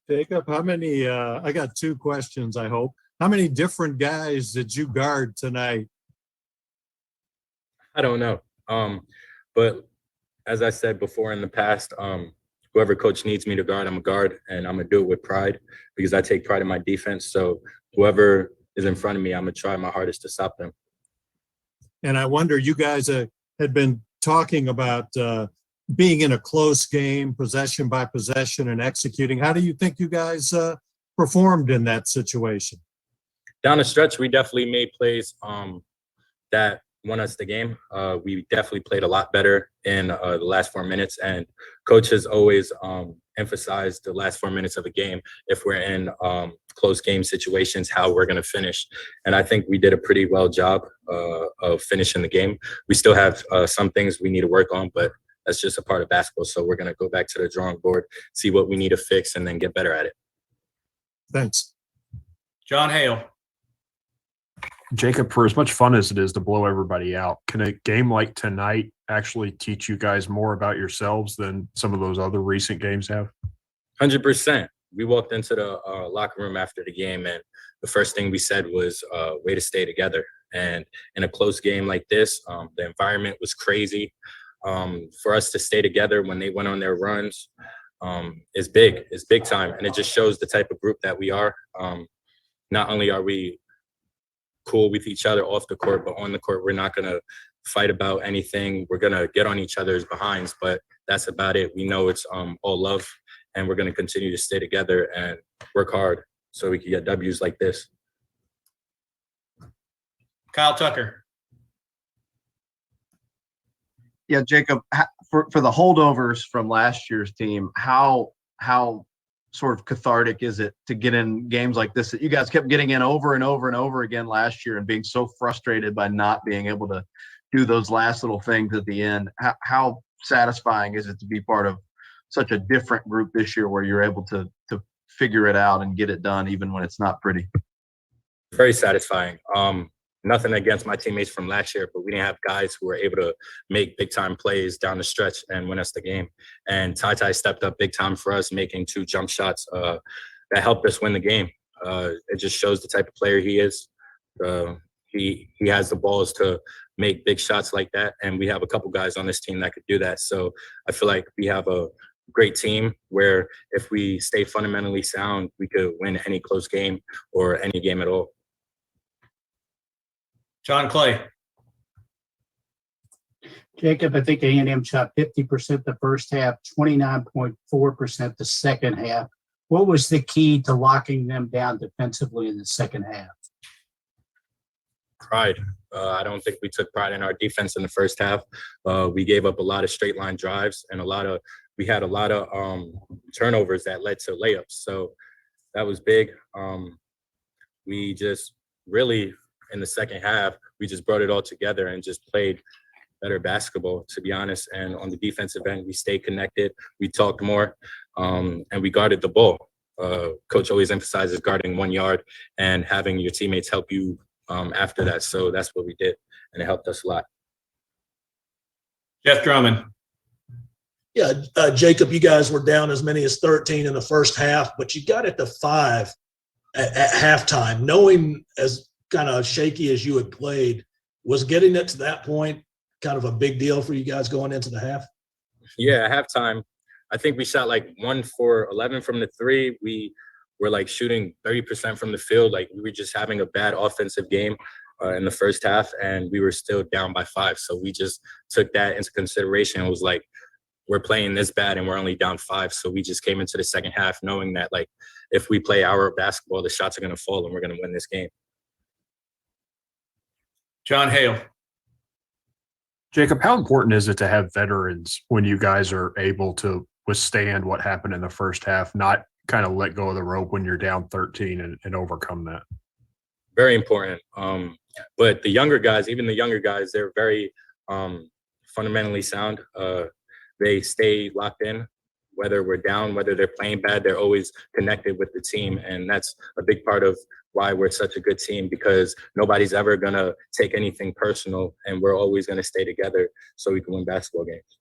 Jacob, how many, I got two questions, I hope. How many different guys did you guard tonight? I don't know. But as I said before in the past, whoever coach needs me to guard, I'm a guard, and I'm gonna do it with pride because I take pride in my defense. So whoever is in front of me, I'm gonna try my hardest to stop them. And I wonder, you guys had been talking about being in a close game, possession by possession, and executing. How do you think you guys performed in that situation? Down the stretch, we definitely made plays that won us the game. We definitely played a lot better in the last 4 minutes, and coach has always emphasized the last 4 minutes of a game if we're in close game situations, how we're going to finish. And I think we did a pretty well job of finishing the game. We still have some things we need to work on, but that's just a part of basketball. So we're going to go back to the drawing board, see what we need to fix, and then get better at it. Thanks. John Hale. Jacob, for as much fun as it is to blow everybody out, can a game like tonight actually teach you guys more about yourselves than some of those other recent games have? 100%. We walked into the locker room after the game, and the first thing we said was, way to stay together. And in a close game like this, the environment was crazy. For us to stay together when they went on their runs is big. It's big time. And it just shows the type of group that we are. Not only are we cool with each other off the court, but on the court, we're not going to fight about anything. We're going to get on each other's behinds, but that's about it. We know it's all love, and we're going to continue to stay together and work hard so we can get W's like this. Kyle Tucker. Yeah, Jacob, for the holdovers from last year's team, how sort of cathartic is it to get in games like this that you guys kept getting in over and over and over again last year and being so frustrated by not being able to do those last little things at the end? How satisfying is it to be part of such a different group this year where you're able to figure it out and get it done even when it's not pretty? Very satisfying. Nothing against my teammates from last year, but we didn't have guys who were able to make big time plays down the stretch and win us the game. And Ty stepped up big time for us, making 2 jump shots that helped us win the game. It just shows the type of player he is. He has the balls to make big shots like that, and we have a couple guys on this team that could do that. So I feel like we have a great team where if we stay fundamentally sound, we could win any close game or any game at all. John Clay. Jacob, I think A&M shot 50% the first half, 29.4% the second half. What was the key to locking them down defensively in the second half? Pride. I don't think we took pride in our defense in the first half. We gave up a lot of straight line drives and we had a lot of turnovers that led to layups. So that was big. We just really, in the second half, we just brought it all together and just played better basketball, to be honest. And on the defensive end, we stayed connected. We talked more, and we guarded the ball. Coach always emphasizes guarding 1 yard and having your teammates help you after that. So that's what we did, and it helped us a lot. Jeff Drummond. Yeah, Jacob, you guys were down as many as 13 in the first half, but you got it to 5 at halftime. Knowing as kind of shaky as you had played, was getting it to that point kind of a big deal for you guys going into the half? Yeah, at halftime, I think we shot like 1 for 11 from the 3. We were like shooting 30% from the field. Like we were just having a bad offensive game in the first half, and we were still down by 5. So we just took that into consideration. It was like, we're playing this bad and we're only down 5. So we just came into the second half knowing that like if we play our basketball, the shots are going to fall and we're going to win this game. John Hale. Jacob, how important is it to have veterans when you guys are able to withstand what happened in the first half, not kind of let go of the rope when you're down 13 and overcome that? Very important. But the younger guys, even the younger guys, they're very fundamentally sound. They stay locked in, whether we're down, whether they're playing bad, they're always connected with the team. And that's a big part of why we're such a good team, because nobody's ever going to take anything personal, and we're always going to stay together so we can win basketball games.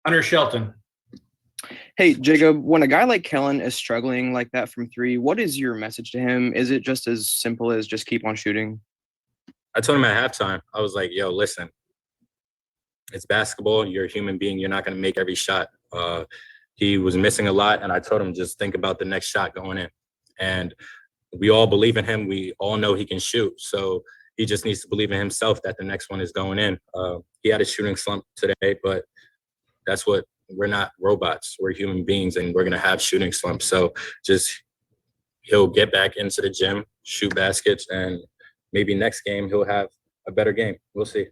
Hunter Shelton. Hey, Jacob, when a guy like Kellen is struggling like that from three, what is your message to him? Is it just as simple as just keep on shooting? I told him at halftime, I was like, yo, listen, it's basketball. You're a human being. You're not going to make every shot. He was missing a lot, and I told him just think about the next shot going in. And we all believe in him. We all know he can shoot. So he just needs to believe in himself that the next one is going in. He had a shooting slump today, but that's what we're not robots. We're human beings, and we're going to have shooting slumps. So just he'll get back into the gym, shoot baskets, and maybe next game he'll have a better game. We'll see.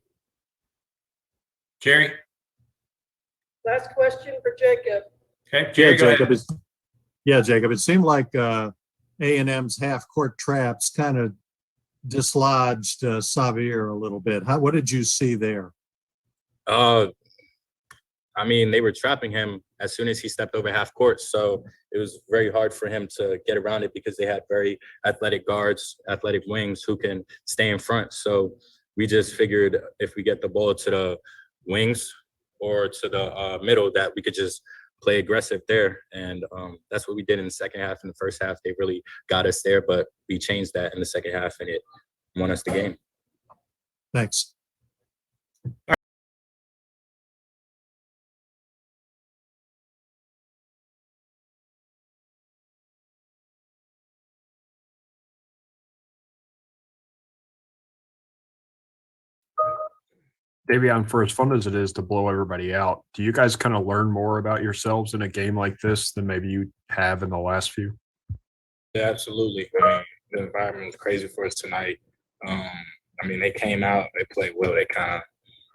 Jerry. Last question for Jacob. Okay, Jerry, go ahead. Jacob, it seemed like A&M's half-court traps kind of dislodged Xavier a little bit. What did you see there? I mean, they were trapping him as soon as he stepped over half court. So it was very hard for him to get around it because they had very athletic guards, athletic wings who can stay in front. So we just figured if we get the ball to the wings or to the middle, that we could just play aggressive there. And that's what we did in the second half. In the first half, they really got us there, but we changed that in the second half and it won us the game. Thanks. Davion, for as fun as it is to blow everybody out, do you guys kind of learn more about yourselves in a game like this than maybe you have in the last few? Yeah, absolutely. I mean, the environment was crazy for us tonight. I mean, they came out, they played well. They kind of,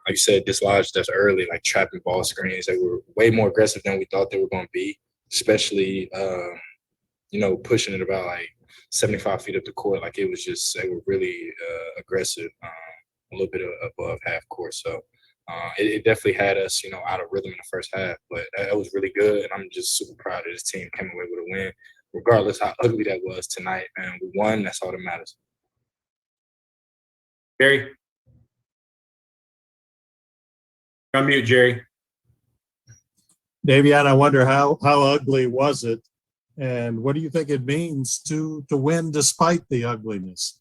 like you said, dislodged us early, like trapping ball screens. They were way more aggressive than we thought they were going to be, especially, pushing it about like 75 feet up the court. Like it was just, they were really aggressive. A little bit above half court. So it definitely had us, out of rhythm in the first half. But that was really good, and I'm just super proud of this team came away with a win, regardless how ugly that was tonight. And we won. That's all that matters. Jerry. Unmute, Jerry. Davion, I wonder how ugly was it, and what do you think it means to win despite the ugliness?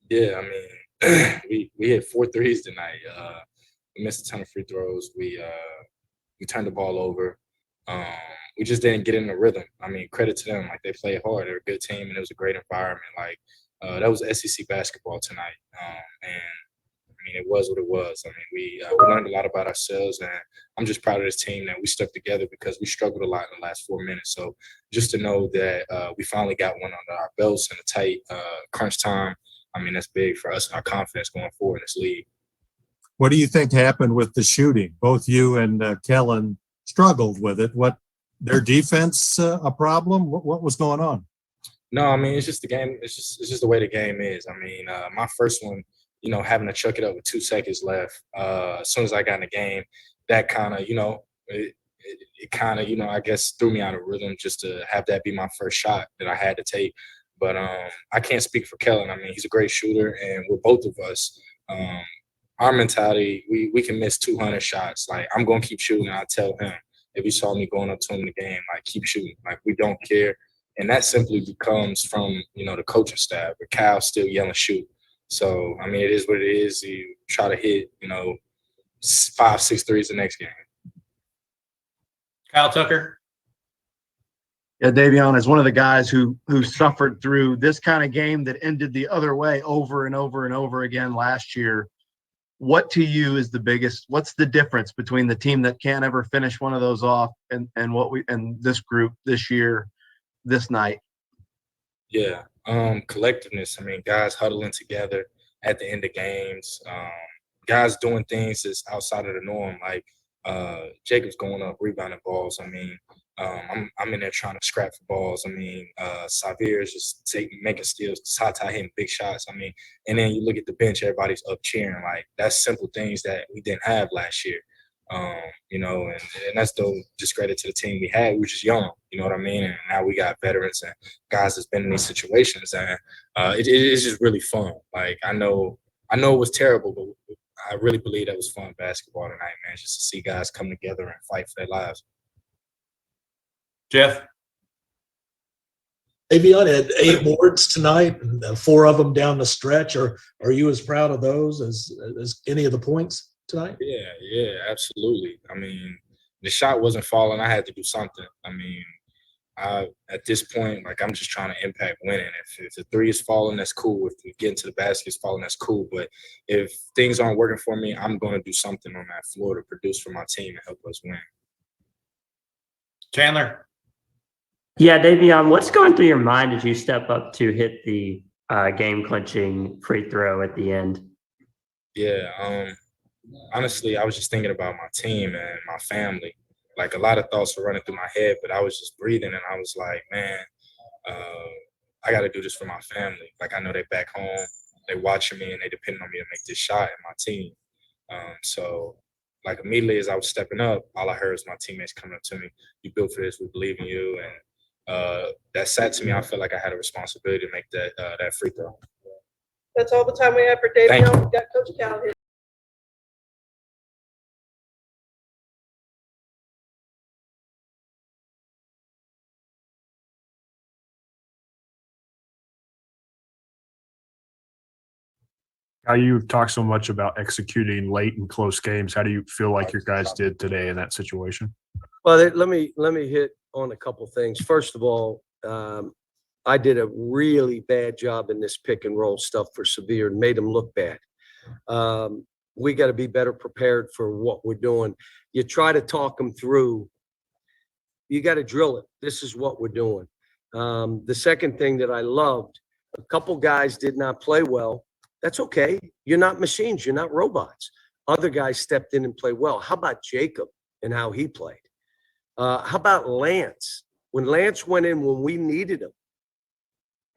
Yeah, I mean, we hit 4 threes tonight. We missed a ton of free throws. We turned the ball over. We just didn't get in the rhythm. I mean, credit to them. Like they played hard. They're a good team, and it was a great environment. Like that was SEC basketball tonight. And I mean, it was what it was. I mean, we learned a lot about ourselves, and I'm just proud of this team that we stuck together because we struggled a lot in the last 4 minutes. So just to know that we finally got one under our belts in a tight crunch time. I mean, that's big for us and our confidence going forward in this league. What do you think happened with the shooting? Both you and Kellen struggled with it. What, their defense a problem? What was going on? No, I mean, it's just the game. It's just the way the game is. I mean, my first one, having to chuck it up with 2 seconds left. As soon as I got in the game, that kind of, it kind of, I guess threw me out of rhythm just to have that be my first shot that I had to take. But I can't speak for Kellen. I mean, he's a great shooter, and with both of us, our mentality, we can miss 200 shots. Like, I'm going to keep shooting. I tell him, if he saw me going up to him in the game, like, keep shooting. Like, we don't care. And that simply becomes from, the coaching staff. But Cal's still yelling shoot. So, I mean, it is what it is. You try to hit, 5, 6 threes the next game. Kyle Tucker. Yeah, Davion is one of the guys who suffered through this kind of game that ended the other way over and over and over again last year. What to you is what's the difference between the team that can't ever finish one of those off and this group this year, this night? Yeah. Collectiveness. I mean, guys huddling together at the end of games, guys doing things that's outside of the norm. Like Jacob's going up, rebounding balls. I mean, I'm in there trying to scrap for balls. I mean, Xavier is just making steals. Tata hitting big shots. I mean, and then you look at the bench, everybody's up cheering. Like, that's simple things that we didn't have last year. And that's the discredit to the team we had. We were just young, you know what I mean? And now we got veterans and guys that's been in these situations. And it is just really fun. Like, I know it was terrible, but I really believe that was fun basketball tonight, man, just to see guys come together and fight for their lives. Jeff. Avion had 8 boards tonight, and 4 of them down the stretch. Are you as proud of those as any of the points tonight? Yeah, absolutely. I mean, the shot wasn't falling. I had to do something. I mean, at this point, like, I'm just trying to impact winning. If the 3 is falling, that's cool. If we get into the basket is falling, that's cool. But if things aren't working for me, I'm going to do something on that floor to produce for my team and help us win. Chandler. Yeah, Davion, what's going through your mind as you step up to hit the game-clinching free throw at the end? Yeah, honestly, I was just thinking about my team and my family. Like, a lot of thoughts were running through my head, but I was just breathing, and I was like, man, I got to do this for my family. Like, I know they're back home, they watching me, and they depend on me to make this shot and my team. So, like, immediately as I was stepping up, all I heard was my teammates coming up to me. You built for this. We believe in you. And that said to me, I felt like I had a responsibility to make that free throw. That's all the time we have for Thank Davion. you. We've got Coach Cal here. How you talk so much about executing late and close games. How do you feel like your guys did today in that situation? Well, let me hit on a couple things. First of all, I did a really bad job in this pick and roll stuff for Severe and made them look bad. We got to be better prepared for what we're doing. You try to talk them through. You got to drill it. This is what we're doing. The second thing that I loved, a couple guys did not play well. That's okay. You're not machines. You're not robots. Other guys stepped in and played well. How about Jacob and how he played? How about Lance? When Lance went in when we needed him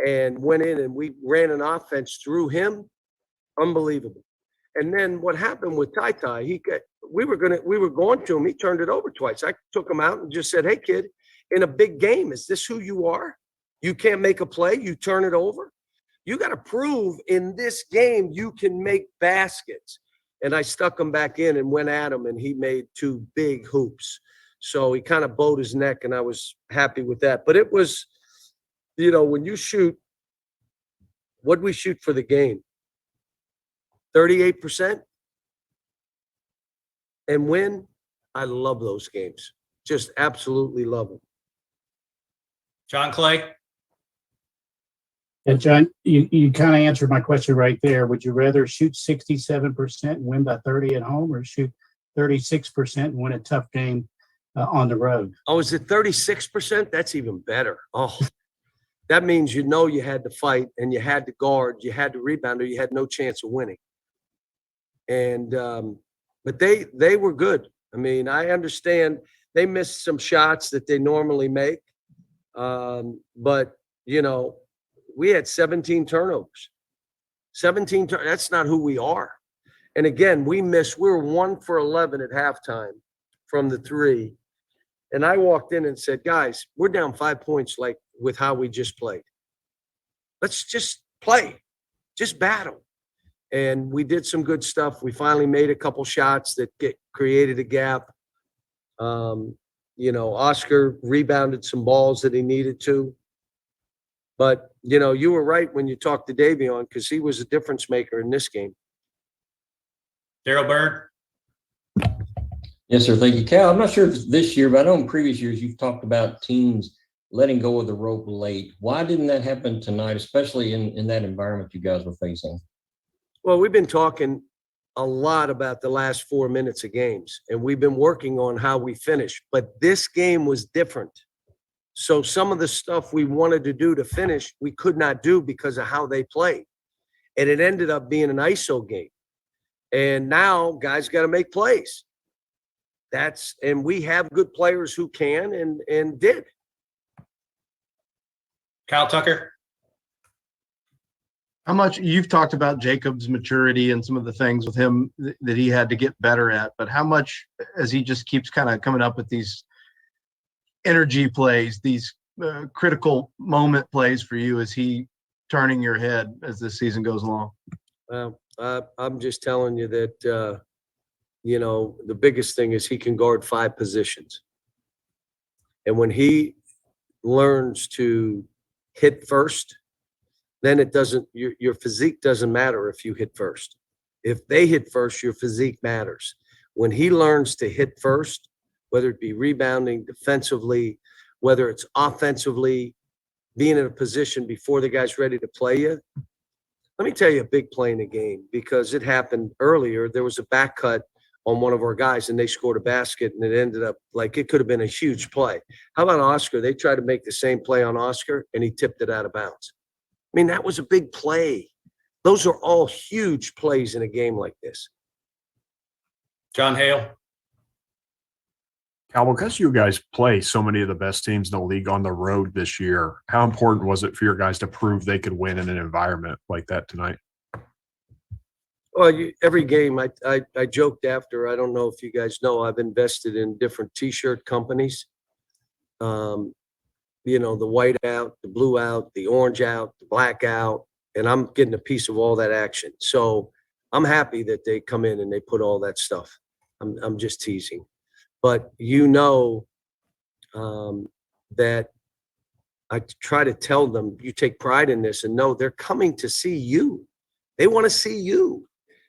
and went in and we ran an offense through him, unbelievable. And then what happened with Ty, we were going to him. He turned it over twice. I took him out and just said, hey, kid, in a big game, is this who you are? You can't make a play. You turn it over. You got to prove in this game you can make baskets. And I stuck him back in and went at him, and he made 2 big hoops. So he kind of bowed his neck, and I was happy with that. But it was, when you shoot, what did we shoot for the game? 38%? And win? I love those games. Just absolutely love them. John Clay. And John, you kind of answered my question right there. Would you rather shoot 67% and win by 30 at home, or shoot 36% and win a tough game on the road? Oh, is it 36%? That's even better. Oh, that means you had to fight and you had to guard, you had to rebound, or you had no chance of winning. And but they were good. I mean, I understand they missed some shots that they normally make, but we had 17 turnovers. 17 that's not who we are. And again, we were 1 for 11 at halftime from the 3. And I walked in and said, guys, we're down 5 points, like, with how we just played. Let's just play, just battle. And we did some good stuff. We finally made a couple shots that created a gap. Oscar rebounded some balls that he needed to. But, you were right when you talked to Davion, because he was a difference maker in this game. Daryl Bird. Yes, sir. Thank you, Cal. I'm not sure if it's this year, but I know in previous years you've talked about teams letting go of the rope late. Why didn't that happen tonight, especially in that environment you guys were facing? Well, we've been talking a lot about the last 4 minutes of games, and we've been working on how we finish. But this game was different. So some of the stuff we wanted to do to finish, we could not do because of how they played. And it ended up being an ISO game. And now guys got to make plays. And we have good players who can and did. Kyle Tucker. How much you've talked about Jacob's maturity and some of the things with him that he had to get better at, but how much, as he just keeps kind of coming up with these energy plays, these critical moment plays for you, is he turning your head as this season goes along? Well, I'm just telling you that, the biggest thing is he can guard 5 positions. And when he learns to hit first, then it doesn't, your physique doesn't matter if you hit first. If they hit first, your physique matters. When he learns to hit first, whether it be rebounding, defensively, whether it's offensively, being in a position before the guy's ready to play you. Let me tell you a big play in the game, because it happened earlier. There was a back cut on one of our guys and they scored a basket, and it ended up like it could have been a huge play. How about Oscar? They tried to make the same play on Oscar and he tipped it out of bounds. I mean, that was a big play. Those are all huge plays in a game like this. John Hale. Cal, because you guys play so many of the best teams in the league on the road this year, how important was it for your guys to prove they could win in an environment like that tonight? Well, every game, I joked after, I don't know if you guys know, I've invested in different T-shirt companies. You know, the white out, the blue out, the orange out, the black out, and I'm getting a piece of all that action. So I'm happy that they come in and they put all that stuff. I'm just teasing. But you know that I try to tell them, you take pride in this, and no, they're coming to see you. They want to see you.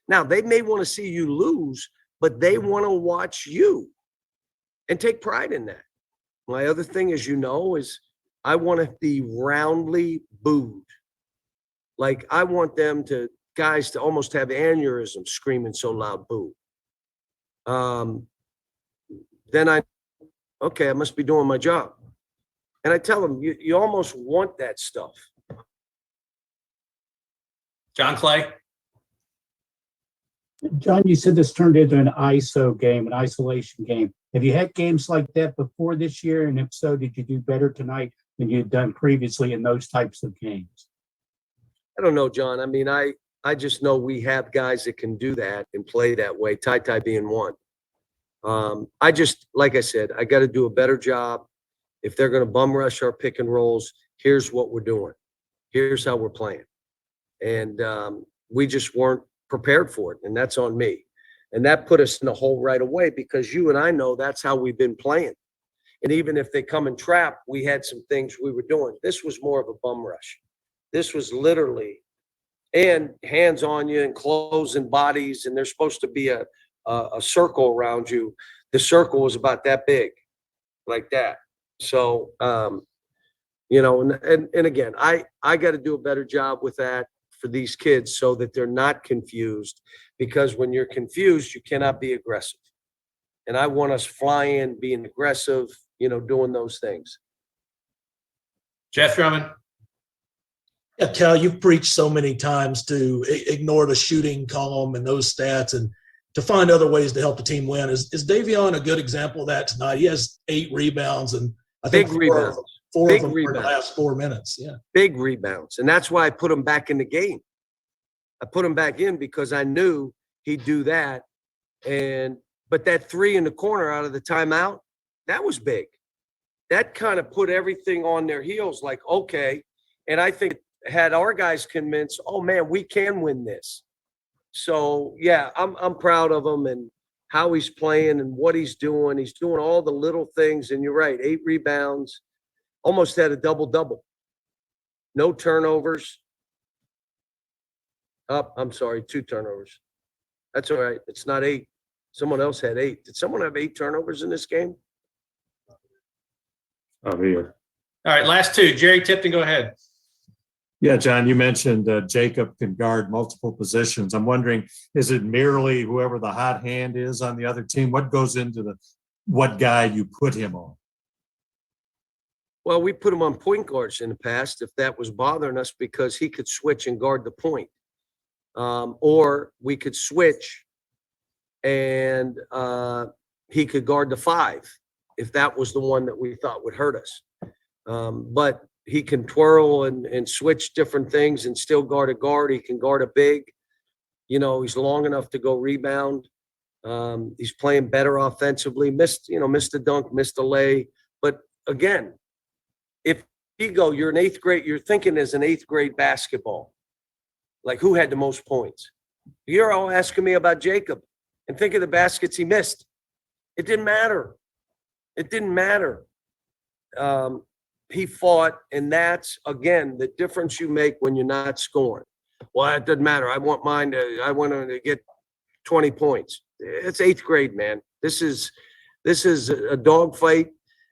Now, they may want to see you lose, but they want to watch you and take pride in that. My other thing, as you know, is I want to be roundly booed. Like, I want guys to almost have aneurysms screaming so loud, boo. Then I must be doing my job. And I tell them, you almost want that stuff. John Clay. John, you said this turned into an ISO game, an isolation game. Have you had games like that before this year? And if so, did you do better tonight than you had done previously in those types of games? I don't know, John. I mean, I just know we have guys that can do that and play that way, Ty being one. Like I said, I got to do a better job. If they're going to bum rush our pick and rolls, here's what we're doing. Here's how we're playing. And we just weren't prepared for it, and that's on me. And that put us in the hole right away, because you and I know that's how we've been playing. And even if they come and trap, we had some things we were doing. This was more of a bum rush. This was literally, and hands on you and closing bodies, and there's supposed to be a circle around you. The circle was about that big, like that. So, you know, and again, I got to do a better job with that for these kids so that they're not confused, because when you're confused, you cannot be aggressive. And I want us flying, being aggressive, you know, doing those things. Jeff Drummond. Yeah, Cal, you've preached so many times to ignore the shooting column and those stats and to find other ways to help the team win. Is Davion a good example of that tonight? He has 8 rebounds, and I think Big rebounds. Four Big of them were in the rebounds. last 4 minutes. Yeah. Big rebounds. And that's why I put him back in the game. I put him back in because I knew he'd do that. But that 3 in the corner out of the timeout, that was big. That kind of put everything on their heels, like, okay. And I think had our guys convinced, oh man, we can win this. So yeah, I'm proud of him and how he's playing and what he's doing. He's doing all the little things. And you're right, 8 rebounds, almost had a double-double. No turnovers. I'm sorry, 2 turnovers. That's all right. It's not 8. Someone else had 8. Did someone have 8 turnovers in this game? Oh, here. All right, last 2. Jerry Tipton, go ahead. Yeah, John, you mentioned Jacob can guard multiple positions. I'm wondering, is it merely whoever the hot hand is on the other team? What goes into what guy you put him on? Well, we put him on point guards in the past if that was bothering us, because he could switch and guard the point. Or we could switch and he could guard the 5 if that was the one that we thought would hurt us. But he can twirl and switch different things and still guard a guard. He can guard a big. You know, he's long enough to go rebound. He's playing better offensively. Missed a dunk, missed a lay. But again, if you go, you're an 8th grade, you're thinking as an 8th grade basketball. Like, who had the most points? You're all asking me about Jacob and think of the baskets he missed. It didn't matter. It didn't matter. he fought, and that's, again, the difference you make when you're not scoring. Well, it doesn't matter. I want to get 20 points. It's 8th grade, man. This is a dogfight.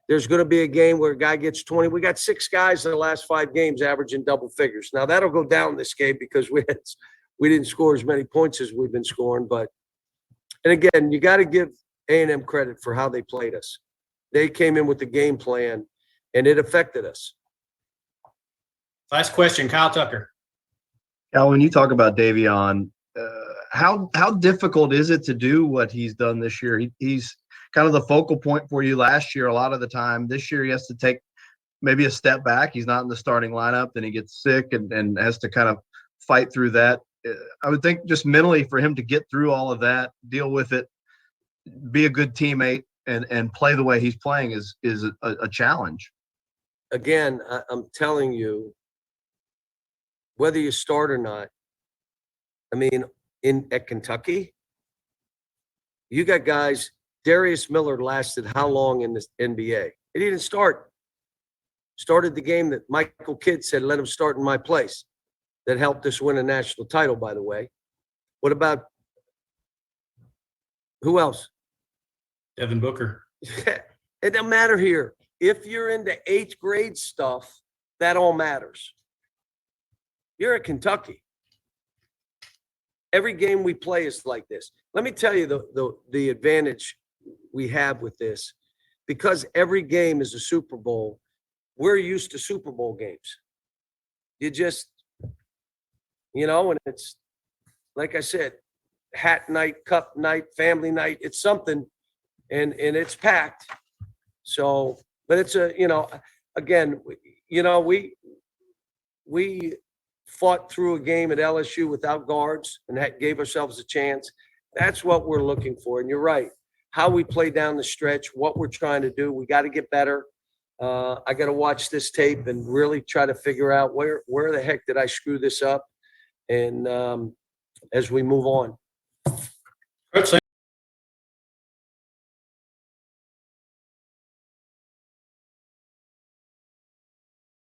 There's going to be a game where a guy gets 20. We got 6 guys in the last 5 games averaging double figures. Now, that'll go down this game because we didn't score as many points as we've been scoring. But, and again, you got to give A&M credit for how they played us. They came in with the game plan, and it affected us. Last question, Kyle Tucker. Cal, when you talk about Davion, how difficult is it to do what he's done this year? He's kind of the focal point for you last year a lot of the time. This year he has to take maybe a step back. He's not in the starting lineup, then he gets sick and has to kind of fight through that. I would think just mentally for him to get through all of that, deal with it, be a good teammate, and play the way he's playing is a challenge. Again, I'm telling you, whether you start or not, I mean, at Kentucky, you got guys. Darius Miller lasted how long in the NBA? He didn't start. Started the game that Michael Kidd said, let him start in my place. That helped us win a national title, by the way. What about who else? Devin Booker. It doesn't matter here. If you're into 8th grade stuff, that all matters. You're at Kentucky. Every game we play is like this. Let me tell you the advantage we have with this. Because every game is a Super Bowl, we're used to Super Bowl games. You just, and it's, like I said, hat night, cup night, family night. It's something, and it's packed. So, but it's again, we fought through a game at LSU without guards and that gave ourselves a chance. That's what we're looking for. And you're right. How we play down the stretch, what we're trying to do, we got to get better. I got to watch this tape and really try to figure out where the heck did I screw this up? And as we move on.